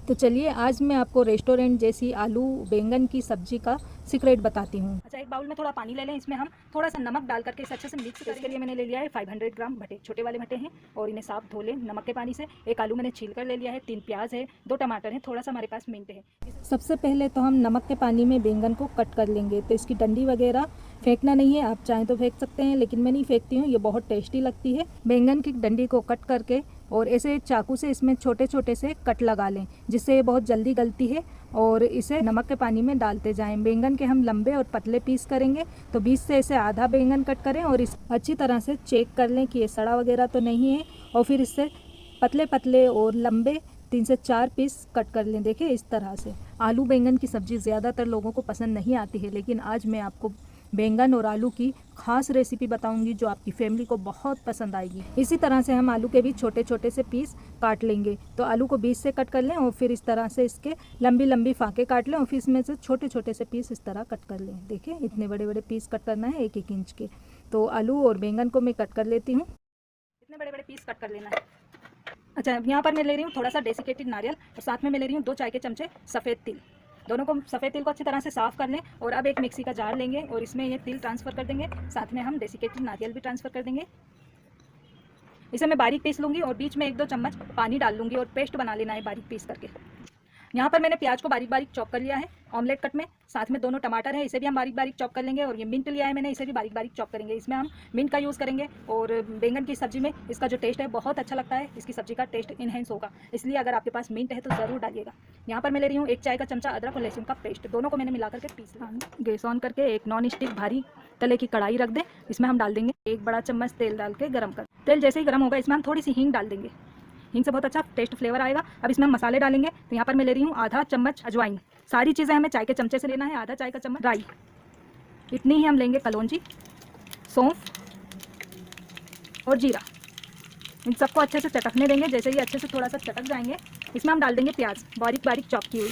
तो चलिए आज मैं आपको रेस्टोरेंट जैसी आलू बैंगन की सब्जी का सीक्रेट बताती हूँ। अच्छा, एक बाउल में थोड़ा पानी ले लें। इसमें हम थोड़ा सा नमक डाल करके इसे अच्छे से मिक्स करें। इसके लिए मैंने ले लिया है 500 ग्राम भटे, छोटे वाले भटे हैं और इन्हें साफ धो लें नमक के पानी से। एक आलू मैंने छील कर ले लिया है, 3 प्याज है, 2 टमाटर हैं, थोड़ा सा हमारे पास मिंट है। सबसे पहले तो हम नमक के पानी में बैंगन को कट कर लेंगे। तो इसकी डंडी वगैरह फेंकना नहीं है, आप चाहें तो फेंक सकते हैं, लेकिन मैं नहीं फेंकती हूँ, ये बहुत टेस्टी लगती है। बैंगन की डंडी को कट करके और ऐसे चाकू से इसमें छोटे छोटे से कट लगा लें, जिससे ये बहुत जल्दी गलती है। और इसे नमक के पानी में डालते जाएं। बैंगन के हम लंबे और पतले पीस करेंगे, तो बीच से ऐसे आधा बैंगन कट करें और इस अच्छी तरह से चेक कर लें कि ये सड़ा वगैरह तो नहीं है। और फिर इससे पतले पतले और लंबे 3 से 4 पीस कट कर लें। देखिए इस तरह से। आलू बैंगन की सब्ज़ी ज़्यादातर लोगों को पसंद नहीं आती है, लेकिन आज मैं आपको बैंगन और आलू की खास रेसिपी बताऊंगी जो आपकी फैमिली को बहुत पसंद आएगी। इसी तरह से हम आलू के भी छोटे छोटे से पीस काट लेंगे। तो आलू को बीच से कट कर लें और फिर इस तरह से इसके लंबी लंबी फाके काट लें और फिर इसमें से छोटे छोटे से पीस इस तरह कट कर लें। देखिए इतने बड़े बड़े पीस कट करना है, 1-1 इंच के। तो आलू और बैंगन को मैं कट कर लेती हूँ। इतने बड़े बड़े पीस कट कर लेना है। अच्छा, यहाँ पर मैं ले रही हूँ थोड़ा सा डेसिकेटेड नारियल और साथ में मैं ले रही हूँ 2 चाय के चमचे सफ़ेद तिल। दोनों को सफ़ेद तिल को अच्छी तरह से साफ़ कर लें और अब एक मिक्सी का जार लेंगे और इसमें ये तिल ट्रांसफ़र कर देंगे। साथ में हम डेसिकेटेड नारियल भी ट्रांसफ़र कर देंगे। इसे मैं बारीक पीस लूँगी और बीच में 1-2 चम्मच पानी डाल लूँगी और पेस्ट बना लेना है बारीक पीस करके। यहाँ पर मैंने प्याज को बारीक बारीक चॉप कर लिया है ऑमलेट कट में। साथ में दोनों टमाटर है, इसे भी हम बारीक बारीक चॉप कर लेंगे। और ये मिंट लिया है मैंने, इसे भी बारीक बारीक चॉप करेंगे। इसमें हम मिंट का यूज़ करेंगे और बैंगन की सब्ज़ी में इसका जो टेस्ट है बहुत अच्छा लगता है, इसकी सब्ज़ी का टेस्ट इन्हेंस होगा। इसलिए अगर आपके पास मिंट है तो ज़रूर डालिएगा। यहाँ पर मैं ले रही हूँ 1 चाय का चमचा अदरक और लहसुन का पेस्ट। दोनों को मैंने मिला करके पीस लिया। गैस ऑन करके एक नॉन स्टिक भारी तले की कढ़ाई रख दें। इसमें हम डाल देंगे 1 बड़ा चम्मच तेल डाल के गर्म कर। तेल जैसे ही गर्म होगा इसमें हम थोड़ी सी हींग डाल देंगे। हींग से बहुत अच्छा टेस्ट फ्लेवर आएगा। अब इसमें हम मसाले डालेंगे। तो यहाँ पर मैं ले रही हूँ आधा चम्मच अजवाइन। सारी चीज़ें हमें चाय के चमचे से लेना है। आधा चाय का चम्मच राई, इतनी ही हम लेंगे कलौंजी, सौंफ और जीरा। इन सबको अच्छे से चटकने देंगे। जैसे ही अच्छे से थोड़ा सा चटक जाएंगे इसमें हम डाल देंगे प्याज, बारीक बारीक चॉप की हुई।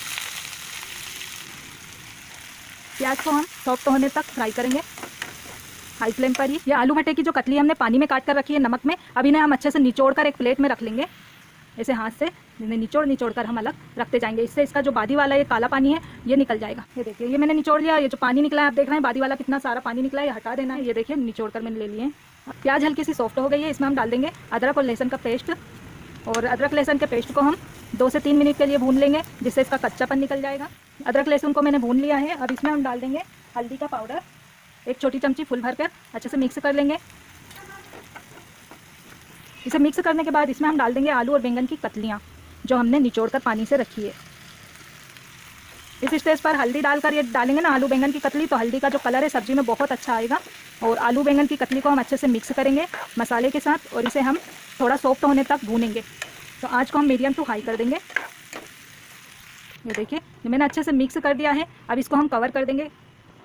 प्याज को हम सॉफ्ट होने तक फ्राई करेंगे हाई फ्लेम पर ही। ये आलू भटे की जो कतली हमने पानी में काट कर रखी है नमक में, अब इन्हें हम अच्छे से निचोड़ कर एक प्लेट में रख लेंगे। ऐसे हाथ से इन्हें निचोड़ कर हम अलग रखते जाएंगे। इससे इसका जो बादी वाला ये काला पानी है ये निकल जाएगा। ये देखिए ये मैंने निचोड़ लिया। ये जो पानी निकला है आप देख रहे हैं, बादी वाला कितना सारा पानी निकला है, ये हटा देना है। ये देखिए निचोड़ कर मैंने ले लिए। प्याज हल्की सी सॉफ्ट हो गई है। इसमें हम डाल देंगे अदरक और लहसुन का पेस्ट। और अदरक लहसुन के पेस्ट को हम 2 से 3 मिनट के लिए भून लेंगे, जिससे इसका कच्चापन निकल जाएगा। अदरक लहसुन को मैंने भून लिया है। अब इसमें हम डाल देंगे हल्दी का पाउडर, 1 छोटी चमची फुल भरकर अच्छे से मिक्स कर लेंगे। इसे मिक्स करने के बाद इसमें हम डाल देंगे आलू और बैंगन की कतलियाँ जो हमने निचोड़कर पानी से रखी है। इस स्टेज पर हल्दी डालकर ये डालेंगे ना आलू बैंगन की कतली, तो हल्दी का जो कलर है सब्जी में बहुत अच्छा आएगा। और आलू बैंगन की कतली को हम अच्छे से मिक्स करेंगे मसाले के साथ और इसे हम थोड़ा सॉफ्ट होने तक भूनेंगे। तो आँच को हम मीडियम टू हाई कर देंगे। ये देखिए ये मैंने अच्छे से मिक्स कर दिया है। अब इसको हम कवर कर देंगे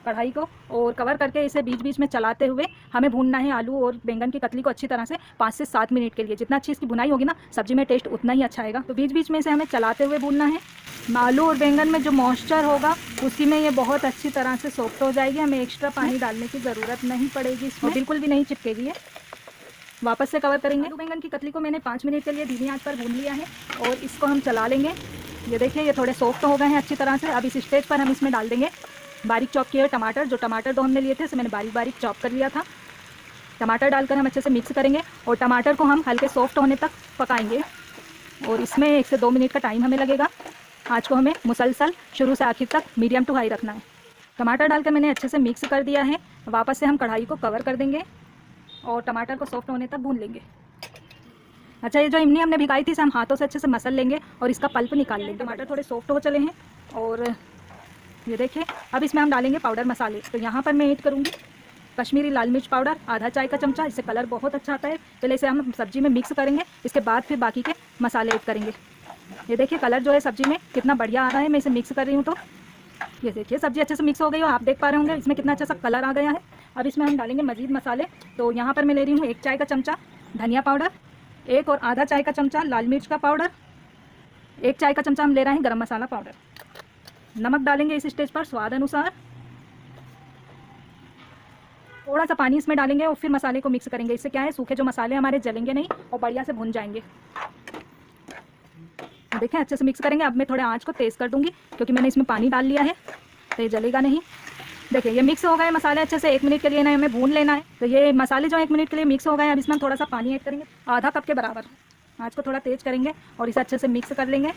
कढ़ाई को, और कवर करके इसे बीच बीच में चलाते हुए हमें भूनना है आलू और बैंगन की कतली को अच्छी तरह से 5 से 7 मिनट के लिए। जितना अच्छी इसकी भुनाई होगी ना सब्जी में टेस्ट उतना ही अच्छा आएगा। तो बीच बीच में इसे हमें चलाते हुए भूनना है। आलू और बैंगन में जो मॉइस्चर होगा उसी में ये बहुत अच्छी तरह से सॉफ्ट हो जाएगी। हमें एक्स्ट्रा पानी डालने की ज़रूरत नहीं पड़ेगी, इसमें बिल्कुल भी नहीं चिपकेगी ये। वापस से कवर करेंगे। आलू बैंगन की कतली को मैंने 5 मिनट के लिए धीमी आंच पर भून लिया है और इसको हम चला लेंगे। ये देखिए ये थोड़े सॉफ्ट हो गए हैं अच्छी तरह से। अब इस स्टेज पर हम इसमें डाल देंगे बारीक चॉप किए हुए टमाटर। जो टमाटर 2 हमने लिए थे उसे मैंने बारीक बारीक चॉप कर लिया था। टमाटर डालकर हम अच्छे से मिक्स करेंगे और टमाटर को हम हल्के सॉफ्ट होने तक पकाएंगे। और इसमें 1 से 2 मिनट का टाइम हमें लगेगा। आँच को हमें मुसलसल शुरू से आखिर तक मीडियम टू हाई रखना है। टमाटर डालकर मैंने अच्छे से मिक्स कर दिया है। वापस से हम कढ़ाई को कवर कर देंगे और टमाटर को सॉफ्ट होने तक भून लेंगे। अच्छा, ये जो इमली हमने भिगाई थी इसे हम हाथों से अच्छे से मसल लेंगे और इसका पल्प निकाल लेंगे। टमाटर थोड़े सॉफ्ट हो चले हैं और ये देखिए अब इसमें हम डालेंगे पाउडर मसाले। तो यहाँ पर मैं ऐड करूँगी कश्मीरी लाल मिर्च पाउडर आधा चाय का चमचा। इससे कलर बहुत अच्छा आता है। पहले इसे हम सब्जी में मिक्स करेंगे, इसके बाद फिर बाकी के मसाले ऐड करेंगे। ये देखिए कलर जो है सब्जी में कितना बढ़िया आ रहा है। मैं इसे मिक्स कर रही हूँ तो ये देखिए सब्जी अच्छे से मिक्स हो गई हो, आप देख पा रहे होंगे इसमें कितना अच्छा सा कलर आ गया है। अब इसमें हम डालेंगे मज़ीद मसाले। तो यहाँ पर मैं ले रही हूँ 1 चाय का चमचा धनिया पाउडर, 1 और आधा चाय का चमचा लाल मिर्च का पाउडर, 1 चाय का चमचा हम ले रहे हैं गरम मसाला पाउडर। नमक डालेंगे इस स्टेज पर स्वाद अनुसार। थोड़ा सा पानी इसमें डालेंगे और फिर मसाले को मिक्स करेंगे। इससे क्या है सूखे जो मसाले हमारे जलेंगे नहीं और बढ़िया से भुन जाएंगे। देखें अच्छे से मिक्स करेंगे। अब मैं थोड़े आँच को तेज़ कर दूँगी क्योंकि मैंने इसमें पानी डाल लिया है तो ये जलेगा नहीं। देखिए ये मिक्स हो गए मसाले अच्छे से। 1 मिनट के लिए ना हमें भून लेना है। तो ये मसाले जो 1 मिनट के लिए मिक्स हो गए हैं, अब इसमें हम थोड़ा सा पानी ऐड करेंगे, आधा कप के बराबर। आँच को थोड़ा तेज़ करेंगे और इसे अच्छे से मिक्स कर लेंगे।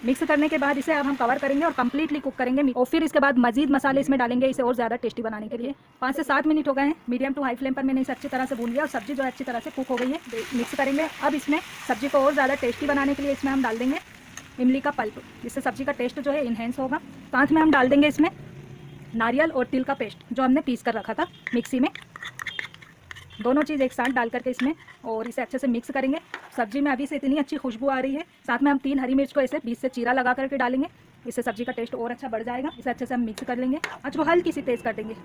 मिक्स करने के बाद इसे अब हम कवर करेंगे और कंप्लीटली कुक करेंगे। और फिर इसके बाद मजीद मसाले इसमें डालेंगे इसे और ज़्यादा टेस्टी बनाने के लिए। 5 से 7 मिनट हो गए हैं। मीडियम टू हाई फ्लेम पर मैंने इसे अच्छी तरह से भून लिया और सब्जी जो है अच्छी तरह से कुक हो गई है। मिक्स करेंगे। अब इसमें सब्जी को और ज़्यादा टेस्टी बनाने के लिए इसमें हम डाल देंगे इमली का पल्प, जिससे सब्जी का टेस्ट जो है इन्हेंस होगा। साथ में हम डाल देंगे इसमें नारियल और तिल का पेस्ट जो हमने पीस कर रखा था मिक्सी में। दोनों चीज़ एक साथ डाल करके इसमें और इसे अच्छे से मिक्स करेंगे। सब्जी में अभी से इतनी अच्छी खुशबू आ रही है। साथ में हम 3 हरी मिर्च को ऐसे बीच से चीरा लगा करके डालेंगे, इससे सब्जी का टेस्ट और अच्छा बढ़ जाएगा। इसे अच्छे से हम मिक्स कर लेंगे। आज वो हल्की सी तेज़ कर देंगे।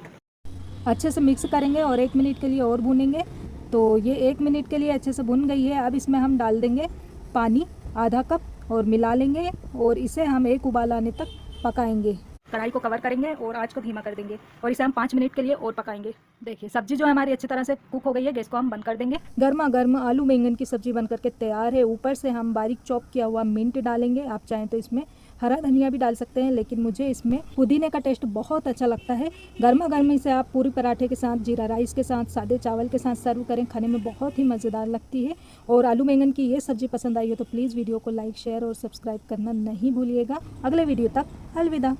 अच्छे से मिक्स करेंगे और 1 मिनट के लिए और भूनेंगे। तो ये 1 मिनट के लिए अच्छे से भुन गई है। अब इसमें हम डाल देंगे पानी आधा कप और मिला लेंगे और इसे हम 1 उबाल आने तक पकाएंगे। कढ़ाई को कवर करेंगे और आँच को धीमा कर देंगे और इसे हम 5 मिनट के लिए और पकाएंगे। देखिए सब्जी जो है हमारी अच्छी तरह से कुक हो गई है। गैस को हम बंद कर देंगे। गर्मा गर्म आलू बैंगन की सब्जी बनकर के तैयार है। ऊपर से हम बारीक चॉप किया हुआ मिंट डालेंगे। आप चाहें तो इसमें हरा धनिया भी डाल सकते हैं, लेकिन मुझे इसमें पुदीने का टेस्ट बहुत अच्छा लगता है। गर्मा गर्म इसे आप पूरी पराठे के साथ, जीरा राइस के साथ, सादे चावल के साथ सर्व करें, खाने में बहुत ही मज़ेदार लगती है। और आलू बैंगन की ये सब्जी पसंद आई हो तो प्लीज़ वीडियो को लाइक, शेयर और सब्सक्राइब करना नहीं भूलिएगा। अगले वीडियो तक अलविदा।